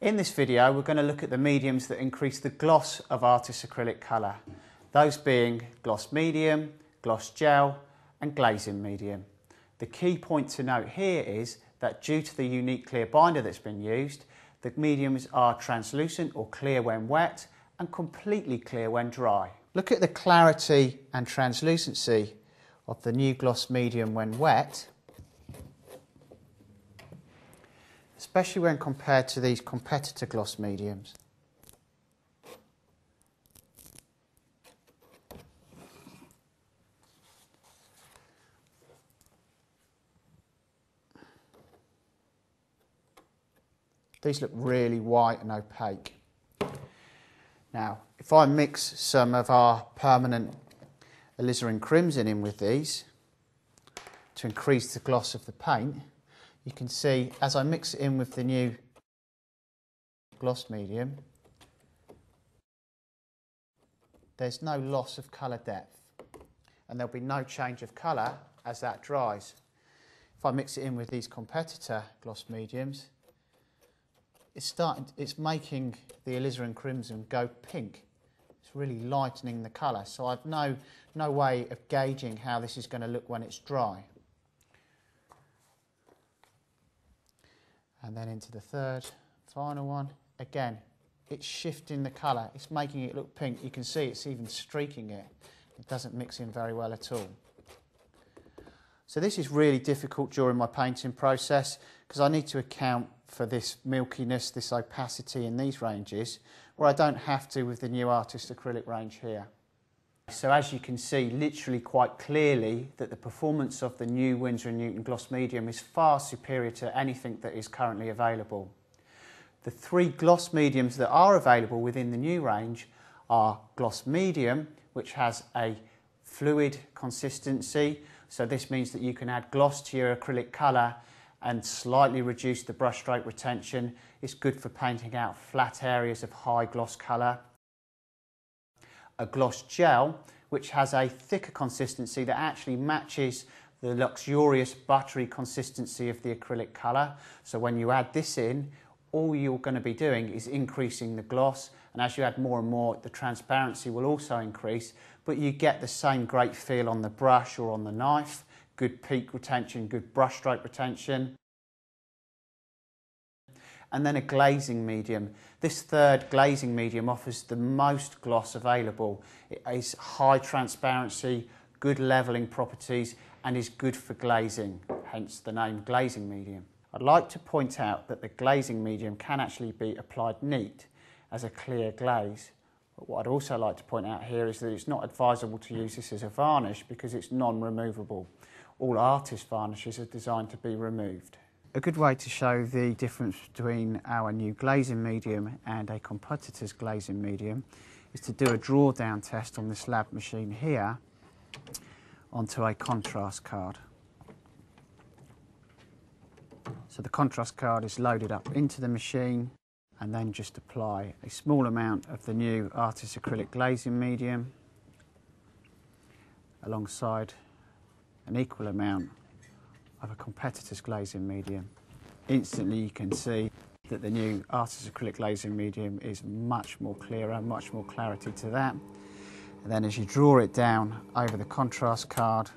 In this video we're going to look at the mediums that increase the gloss of Artists Acrylic colour, those being Gloss Medium, Gloss Gel and Glazing Medium. The key point to note here is that due to the unique clear binder that's been used, the mediums are translucent or clear when wet and completely clear when dry. Look at the clarity and translucency of the new Gloss Medium when wet, especially when compared to these competitor gloss mediums. These look really white and opaque. Now, if I mix some of our permanent alizarin crimson in with these to increase the gloss of the paint, you can see as I mix it in with the new gloss medium, there's no loss of colour depth and there'll be no change of colour as that dries. If I mix it in with these competitor gloss mediums, it's making the alizarin crimson go pink. It's really lightening the colour, so I've no way of gauging how this is going to look when it's dry. And then into the third, final one. Again, it's shifting the colour. It's making it look pink. You can see it's even streaking it. It doesn't mix in very well at all. So this is really difficult during my painting process because I need to account for this milkiness, this opacity in these ranges, where I don't have to with the new Artists Acrylic range here. So as you can see literally quite clearly that the performance of the new Winsor & Newton Gloss Medium is far superior to anything that is currently available. The three gloss mediums that are available within the new range are Gloss Medium, which has a fluid consistency, so this means that you can add gloss to your acrylic colour and slightly reduce the brushstroke retention. It's good for painting out flat areas of high gloss colour. A Gloss Gel, which has a thicker consistency that actually matches the luxurious buttery consistency of the acrylic colour. So when you add this in, all you're going to be doing is increasing the gloss, and as you add more and more, the transparency will also increase, but you get the same great feel on the brush or on the knife. Good peak retention, good brushstroke retention. And then a glazing medium. This third glazing medium offers the most gloss available. It is high transparency, good levelling properties, and is good for glazing, hence the name glazing medium. I'd like to point out that the glazing medium can actually be applied neat as a clear glaze. But what I'd also like to point out here is that it's not advisable to use this as a varnish because it's non-removable. All artist varnishes are designed to be removed. A good way to show the difference between our new glazing medium and a competitor's glazing medium is to do a draw down test on this lab machine here onto a contrast card. So the contrast card is loaded up into the machine, and then just apply a small amount of the new Artists Acrylic Glazing Medium alongside an equal amount of a competitor's glazing medium. Instantly you can see that the new Artists Acrylic Glazing Medium is much more clearer, much more clarity to that. And then as you draw it down over the contrast card,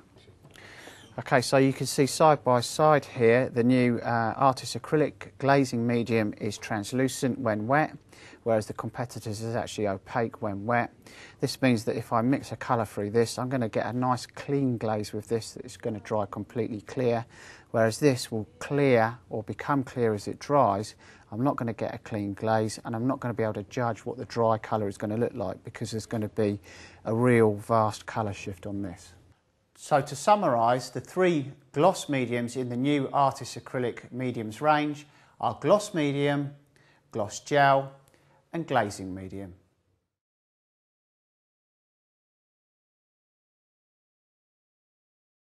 okay, so you can see side by side here, the new Artists Acrylic Glazing Medium is translucent when wet, whereas the competitors is actually opaque when wet. This means that if I mix a colour through this, I'm going to get a nice clean glaze with this that is going to dry completely clear, whereas this will clear or become clear as it dries. I'm not going to get a clean glaze, and I'm not going to be able to judge what the dry colour is going to look like because there's going to be a real vast colour shift on this. So to summarise, the three gloss mediums in the new Artists Acrylic Mediums range are Gloss Medium, Gloss Gel and Glazing Medium.